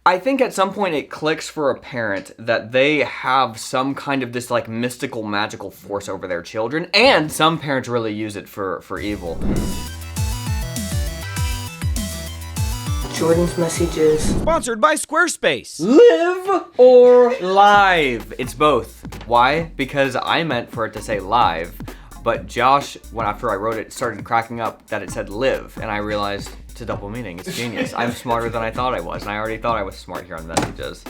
I think at some point it clicks for a parent that they have some kind of this like mystical, magical force over their children, and some parents really use it for evil. Jordan's messages. Sponsored by Squarespace. Live or live? It's both. Why? Because I meant for it to say live, but Josh, after I wrote it, started cracking up that it said live, and I realized it's a double meaning. It's genius. I'm smarter than I thought I was, and I already thought I was smart here on messages.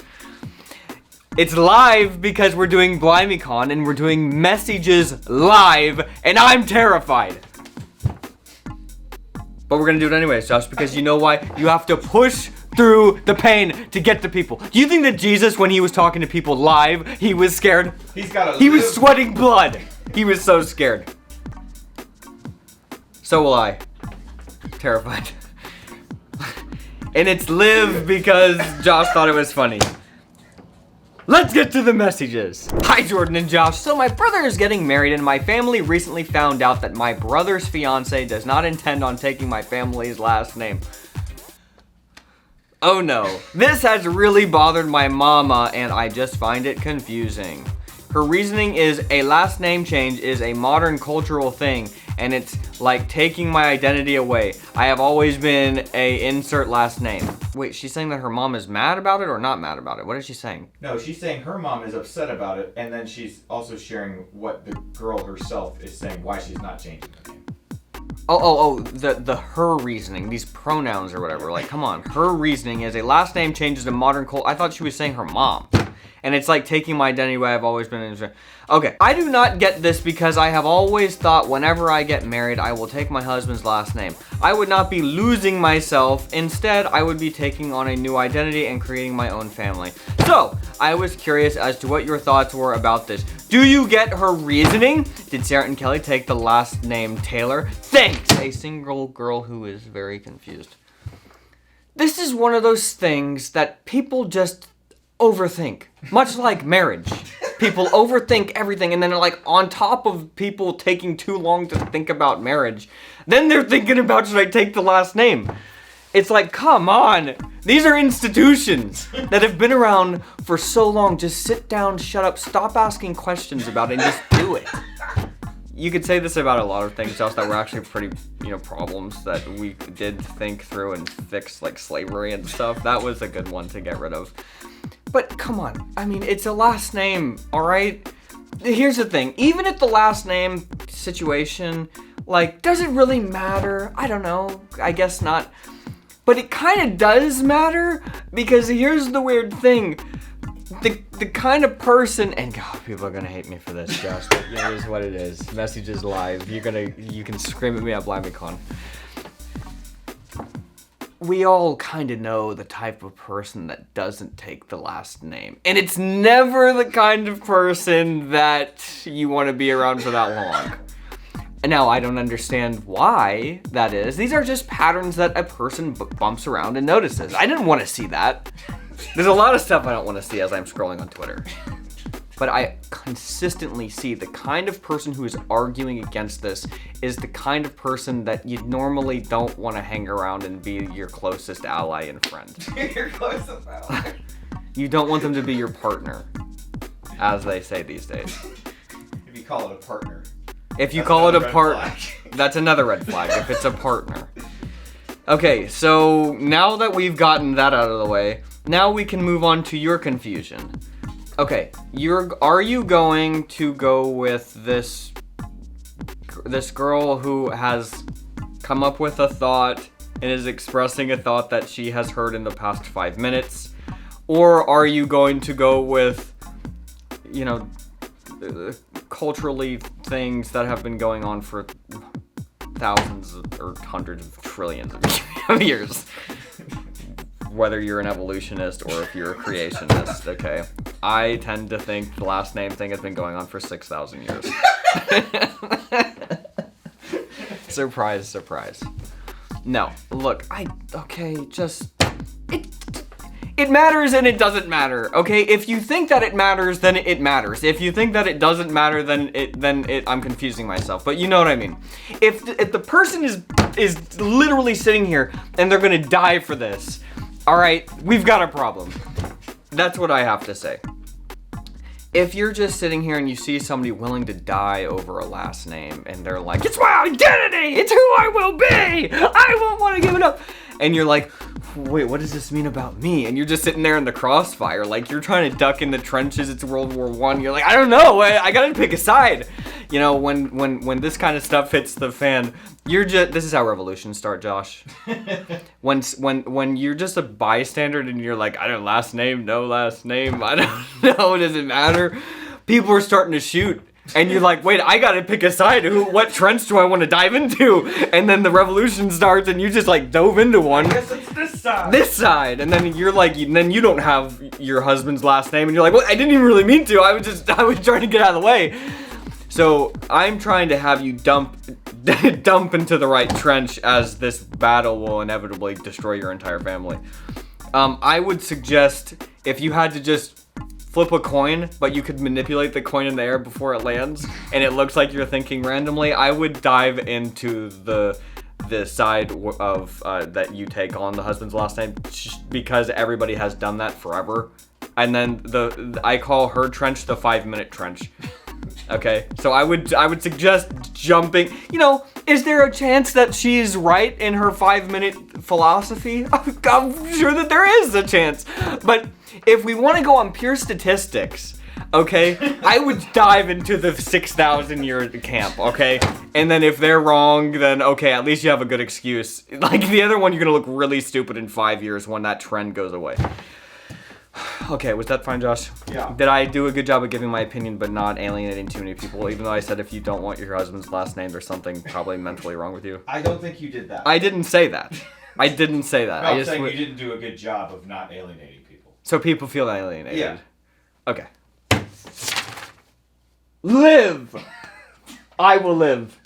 It's live because we're doing BlimeyCon, and we're doing messages live, and I'm terrified. But we're gonna do it anyways, Josh, because you know why? You have to push through the pain to get to people. Do you think that Jesus, when he was talking to people live, he was scared? He was sweating blood. He was so scared. So will I. Terrified. And it's live because Josh thought it was funny. Let's get to the messages. Hi, Jordan and Josh. So my brother is getting married, and my family recently found out that my brother's fiance does not intend on taking my family's last name. Oh no. This has really bothered my mama, and I just find it confusing. Her reasoning is a last name change is a modern cultural thing, and it's like taking my identity away. I have always been a insert last name. Wait, she's saying that her mom is mad about it or not mad about it? What is she saying? No, she's saying her mom is upset about it, and then she's also sharing what the girl herself is saying, why she's not changing the name. The her reasoning, these pronouns or whatever. Like, come on. Her reasoning is a last name change is a modern culture. I thought she was saying her mom. And it's like taking my identity away. I've always been in. Okay, I do not get this because I have always thought whenever I get married, I will take my husband's last name. I would not be losing myself. Instead, I would be taking on a new identity and creating my own family. So, I was curious as to what your thoughts were about this. Do you get her reasoning? Did Sarah and Kelly take the last name Taylor? Thanks! A single girl who is very confused. This is one of those things that people just overthink. Much like marriage. People overthink everything, and then they're like on top of people taking too long to think about marriage. Then they're thinking about, should I take the last name? It's like, come on. These are institutions that have been around for so long. Just sit down, shut up, stop asking questions about it, and just do it. You could say this about a lot of things, Josh, that were actually pretty, problems that we did think through and fix, like slavery and stuff. That was a good one to get rid of. But come on, I mean, it's a last name, all right? Here's the thing, even if the last name situation, like, does it really matter? I don't know, I guess not. But it kind of does matter, because here's the weird thing. The kind of person, and God, people are gonna hate me for this, Josh, but it is what it is. Message is live. You can scream at me at BlimeyCon. We all kind of know the type of person that doesn't take the last name. And it's never the kind of person that you want to be around for that long. And now, I don't understand why that is. These are just patterns that a person bumps around and notices. I didn't want to see that. There's a lot of stuff I don't want to see as I'm scrolling on Twitter. But I consistently see the kind of person who is arguing against this is the kind of person that you normally don't want to hang around and be your closest ally and friend. Your closest ally. You don't want them to be your partner, as they say these days. If you call it a partner. If you call it a partner, that's another red flag, if it's a partner. Okay, so now that we've gotten that out of the way, now we can move on to your confusion. Okay, are you going to go with this girl who has come up with a thought and is expressing a thought that she has heard in the past 5 minutes? Or are you going to go with, culturally things that have been going on for thousands or hundreds of trillions of years? Whether you're an evolutionist or if you're a creationist, okay? I tend to think the last name thing has been going on for 6,000 years. Surprise, surprise. No, look, it matters and it doesn't matter, okay? If you think that it matters, then it matters. If you think that it doesn't matter, then I'm confusing myself. But you know what I mean. If the person is literally sitting here and they're gonna die for this, All right, we've got a problem. That's what I have to say. If you're just sitting here and you see somebody willing to die over a last name and they're like, it's my identity, it's who I will be, I won't want to give it up. And you're like, wait, what does this mean about me? And you're just sitting there in the crossfire, like you're trying to duck in the trenches, it's World War I. You're like, I don't know, I gotta pick a side. You know, when this kind of stuff hits the fan, this is how revolutions start, Josh. when you're just a bystander and you're like, I don't last name, no last name, I don't know, does it matter? People are starting to shoot. And you're like, wait, I gotta pick a side. What trench do I want to dive into? And then the revolution starts, and you just like dove into one. I guess it's this side. This side, and then you're like, then you don't have your husband's last name, and you're like, well, I didn't even really mean to. I was trying to get out of the way. So I'm trying to have you dump into the right trench, as this battle will inevitably destroy your entire family. I would suggest if you had to just flip a coin, but you could manipulate the coin in the air before it lands, and it looks like you're thinking randomly, I would dive into the side of that you take on the husband's last name, because everybody has done that forever. And then I call her trench the 5-minute trench. Okay, so I would suggest jumping. You know, is there a chance that she's right in her 5-minute philosophy? I'm sure that there is a chance. But if we want to go on pure statistics, okay, I would dive into the 6,000 year camp, okay? And then if they're wrong, then okay, at least you have a good excuse. Like the other one, you're gonna look really stupid in 5 years when that trend goes away. Okay, was that fine, Josh? Yeah. Did I do a good job of giving my opinion but not alienating too many people, even though I said if you don't want your husband's last name, there's something probably mentally wrong with you? I don't think you did that. I didn't say that. I didn't say that. I'm saying you didn't do a good job of not alienating people. So people feel alienated? Yeah. Okay. Live! I will live.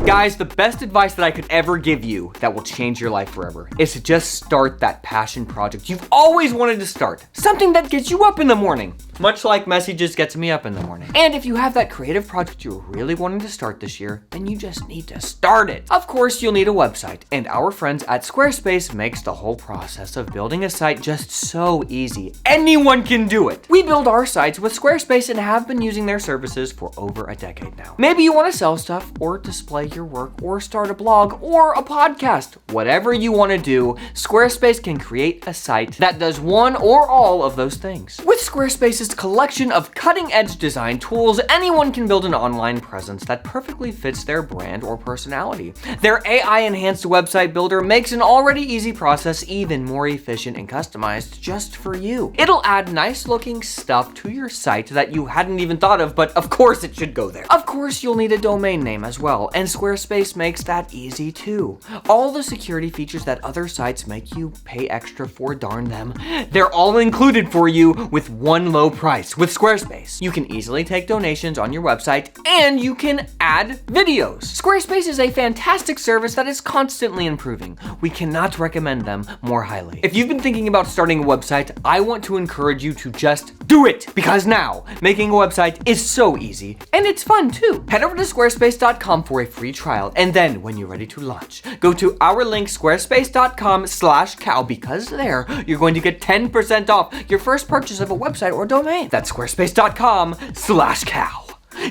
Guys, the best advice that I could ever give you that will change your life forever is to just start that passion project you've always wanted to start. Something that gets you up in the morning. Much like messages gets me up in the morning. And if you have that creative project you're really wanting to start this year, then you just need to start it. Of course, you'll need a website, and our friends at Squarespace makes the whole process of building a site just so easy. Anyone can do it. We build our sites with Squarespace and have been using their services for over a decade now. Maybe you want to sell stuff or display your work or start a blog or a podcast. Whatever you want to do, Squarespace can create a site that does one or all of those things. With Squarespace's collection of cutting-edge design tools, anyone can build an online presence that perfectly fits their brand or personality. Their AI-enhanced website builder makes an already easy process even more efficient and customized just for you. It'll add nice-looking stuff to your site that you hadn't even thought of, but of course it should go there. Of course, you'll need a domain name as well, and Squarespace makes that easy too. All the security features that other sites make you pay extra for, darn them, they're all included for you with one low price. With Squarespace, you can easily take donations on your website and you can add videos. Squarespace is a fantastic service that is constantly improving. We cannot recommend them more highly. If you've been thinking about starting a website, I want to encourage you to just do it, because now making a website is so easy and it's fun too. Head over to squarespace.com for a free trial, and then when you're ready to launch, go to our link squarespace.com/cow, because there you're going to get 10% off your first purchase of a website or domain. That's squarespace.com/cow.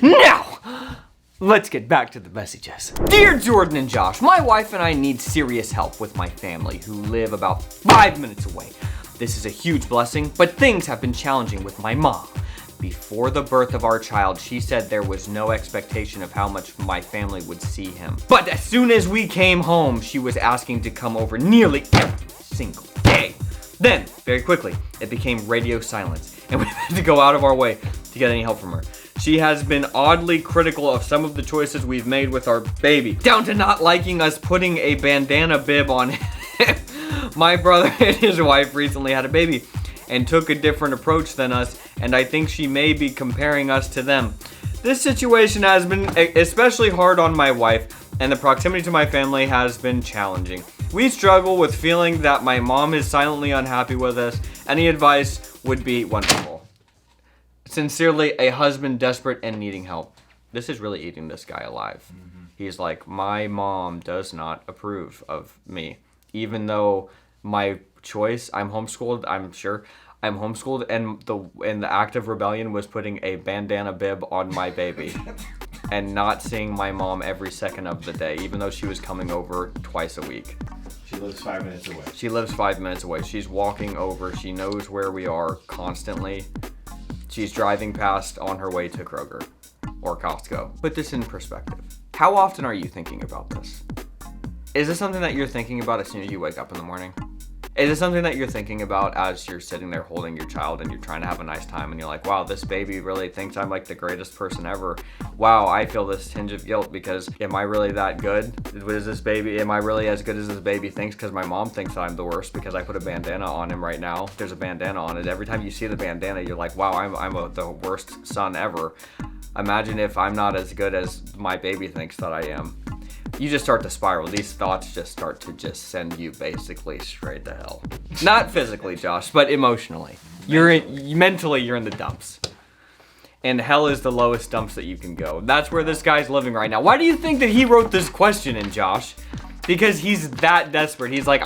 Now, let's get back to the messages. Dear Jordan and Josh, my wife and I need serious help with my family who live about 5 minutes away. This is a huge blessing, but things have been challenging with my mom. Before the birth of our child, she said there was no expectation of how much my family would see him. But as soon as we came home, she was asking to come over nearly every single day. Then, very quickly, it became radio silence, and we had to go out of our way to get any help from her. She has been oddly critical of some of the choices we've made with our baby, down to not liking us putting a bandana bib on him. My brother and his wife recently had a baby and took a different approach than us, and I think she may be comparing us to them. This situation has been especially hard on my wife, and the proximity to my family has been challenging. We struggle with feeling that my mom is silently unhappy with us. Any advice would be wonderful. Sincerely, a husband desperate and needing help. This is really eating this guy alive. He's like, my mom does not approve of me, even though my choice. I'm homeschooled, I'm sure. I'm homeschooled, and the act of rebellion was putting a bandana bib on my baby and not seeing my mom every second of the day, even though she was coming over twice a week. She lives 5 minutes away. She lives 5 minutes away. She's walking over. She knows where we are constantly. She's driving past on her way to Kroger or Costco. Put this in perspective. How often are you thinking about this? Is this something that you're thinking about as soon as you wake up in the morning? Is it something that you're thinking about as you're sitting there holding your child and you're trying to have a nice time and you're like, wow, this baby really thinks I'm like the greatest person ever. Wow, I feel this tinge of guilt because am I really that good? Am I really as good as this baby thinks? Because my mom thinks that I'm the worst because I put a bandana on him right now. There's a bandana on it. Every time you see the bandana, you're like, wow, I'm the worst son ever. Imagine if I'm not as good as my baby thinks that I am. You just start to spiral. These thoughts just start to send you basically straight to hell. Not physically, Josh, but emotionally. Mentally, you're in the dumps. And hell is the lowest dumps that you can go. That's where this guy's living right now. Why do you think that he wrote this question in, Josh? Because he's that desperate. He's like,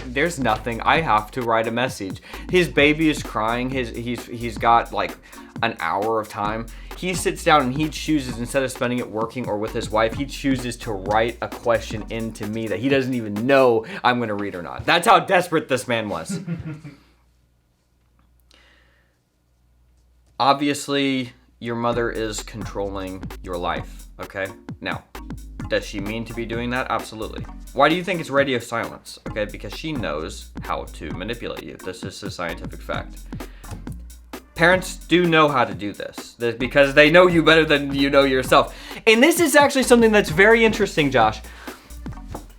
there's nothing. I have to write a message. His baby is crying. He's got like an hour of time. He sits down and he chooses, instead of spending it working or with his wife, he chooses to write a question into me that he doesn't even know I'm going to read or not. That's how desperate this man was. Obviously, your mother is controlling your life, okay? Now, does she mean to be doing that? Absolutely. Why do you think it's radio silence? Okay, because she knows how to manipulate you. This is a scientific fact. Parents do know how to do this because they know you better than you know yourself. And this is actually something that's very interesting, Josh.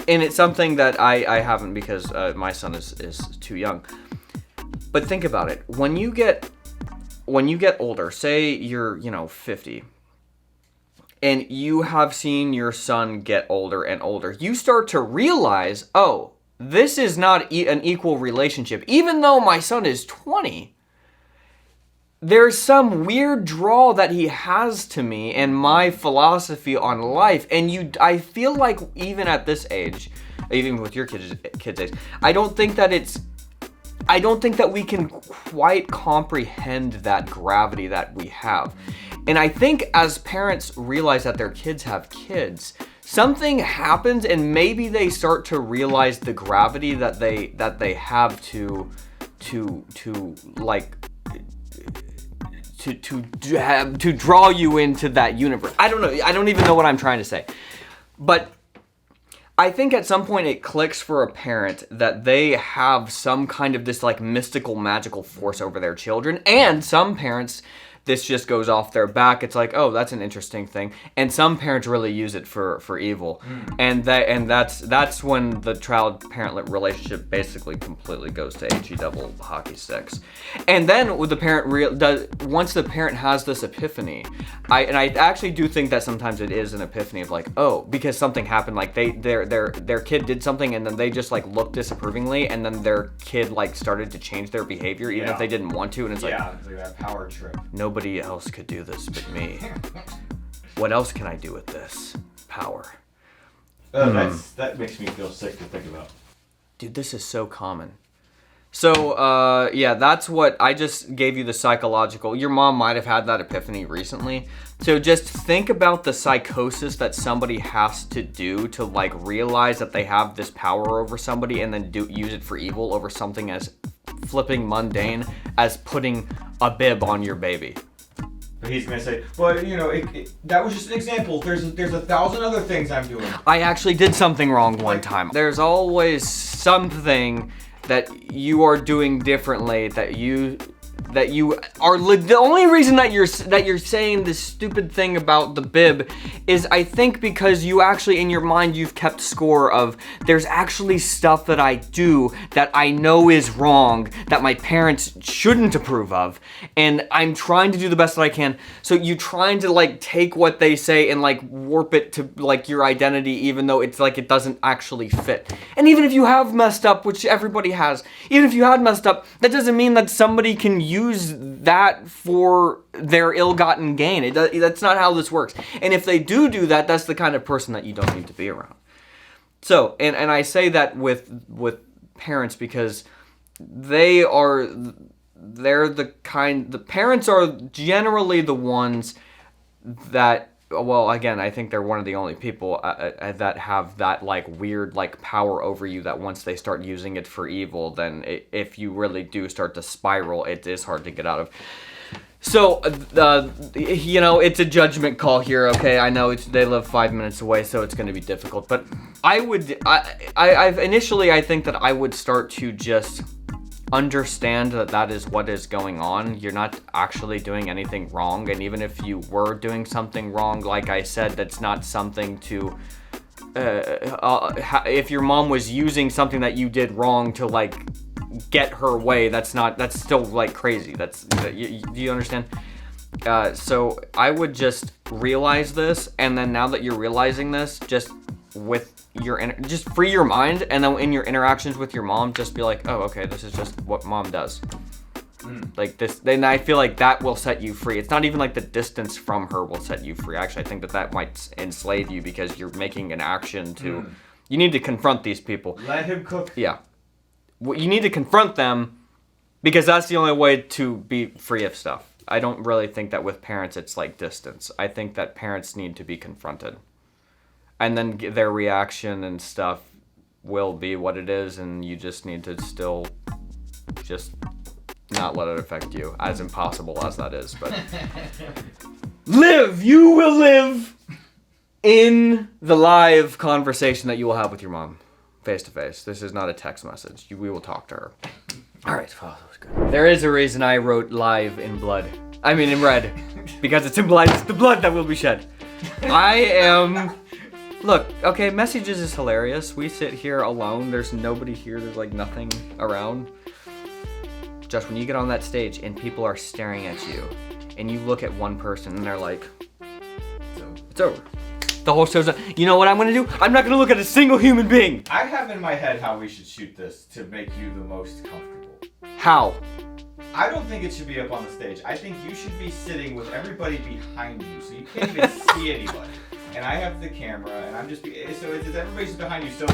And it's something that I haven't because my son is too young. But think about it. When you get older, say you're 50, and you have seen your son get older and older, you start to realize, oh, this is not an equal relationship. Even though my son is 20, there's some weird draw that he has to me and my philosophy on life. And I feel like even at this age, even with your kids' age, I don't think that we can quite comprehend that gravity that we have. And I think as parents realize that their kids have kids, something happens and maybe they start to realize the gravity that they have to draw you into that universe. I don't know. I don't even know what I'm trying to say. But I think at some point it clicks for a parent that they have some kind of this like mystical, magical force over their children. And some parents, this just goes off their back. It's like, oh, that's an interesting thing. And some parents really use it for evil. And that's when the child-parent relationship basically completely goes to HE double hockey sticks. And then with the parent once the parent has this epiphany, I actually do think that sometimes it is an epiphany of like, oh, because something happened, like their kid did something and then they just like looked disapprovingly, and then their kid like started to change their behavior even if they didn't want to, and it's like that power trip. Nobody else could do this but me. What else can I do with this power? That makes me feel sick to think about. Dude, this is so common. So, that's what I just gave you, the psychological. Your mom might have had that epiphany recently. So just think about the psychosis that somebody has to do to like realize that they have this power over somebody and then use it for evil over something as flipping mundane as putting a bib on your baby. But he's gonna say, well, that was just an example. There's 1,000 other things I'm doing. I actually did something wrong one time. There's always something that you are doing differently that you are the only reason that you're saying this stupid thing about the bib is I think because you actually in your mind you've kept score of there's actually stuff that I do that I know is wrong that my parents shouldn't approve of, and I'm trying to do the best that I can. So you're trying to like take what they say and like warp it to like your identity, even though it's like it doesn't actually fit. And even if you have messed up, which everybody has, even if you had messed up, that doesn't mean that somebody can use that for their ill-gotten gain. That's not how this works. And if they do that, that's the kind of person that you don't need to be around. So, and I say that with parents because they're the parents are generally the ones that, well, again, I think they're one of the only people that have that like weird like power over you that once they start using it for evil, then if you really do start to spiral, it is hard to get out of. So, it's a judgment call here, okay? I know they live 5 minutes away, so it's going to be difficult. But I think that I would start to just understand that is what is going on. You're not actually doing anything wrong. And even if you were doing something wrong, like I said, that's not something to... if your mom was using something that you did wrong to, like... get her way, that's still like crazy. Do you understand? So I would just realize this, and then now that you're realizing this, just just free your mind, and then in your interactions with your mom, just be like, oh, okay, this is just what mom does. Like this, then I feel like that will set you free. It's not even like the distance from her will set you free. Actually, I think that might enslave you because you're making an action to. You need to confront these people. Let him cook. Yeah. You need to confront them because that's the only way to be free of stuff. I don't really think that with parents it's like distance. I think that parents need to be confronted. And then their reaction and stuff will be what it is, and you just need to still just not let it affect you, as impossible as that is. But you will live in the live conversation that you will have with your mom. Face to face. This is not a text message. We will talk to her. All right. Oh, that was good. There is a reason I wrote live in blood. I mean in red. Because it's implied it's the blood that will be shed. Look, okay, messages is hilarious. We sit here alone. There's nobody here. There's like nothing around. Just when you get on that stage and people are staring at you and you look at one person and they're like, it's over. The whole show's done. You know what I'm going to do? I'm not going to look at a single human being. I have in my head how we should shoot this to make you the most comfortable. How? I don't think it should be up on the stage. I think you should be sitting with everybody behind you so you can't even see anybody. And I have the camera, and I'm just so everybody's behind you, so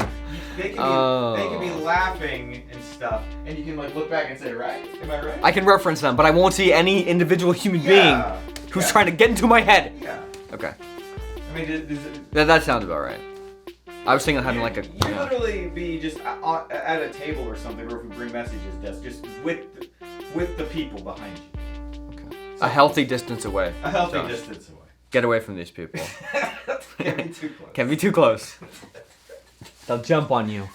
they can be laughing and stuff, and you can like look back and say, right? Am I right? I can reference them, but I won't see any individual human being who's trying to get into my head. Yeah. Okay. I mean, that sounds about right. I was thinking of having like a... You literally be just at a table or something, or if we bring messages desk, just with the people behind you. Okay. So, a healthy distance away. A healthy distance away. Get away from these people. Can't be too close. Can't be too close. They'll jump on you.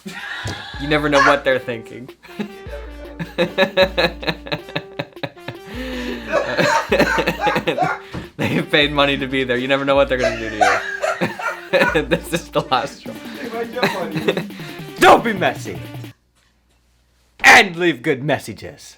You never know what they're thinking. You never know. They've paid money to be there. You never know what they're going to do to you. This is the last straw. They might jump on you. Don't be messy. And leave good messages.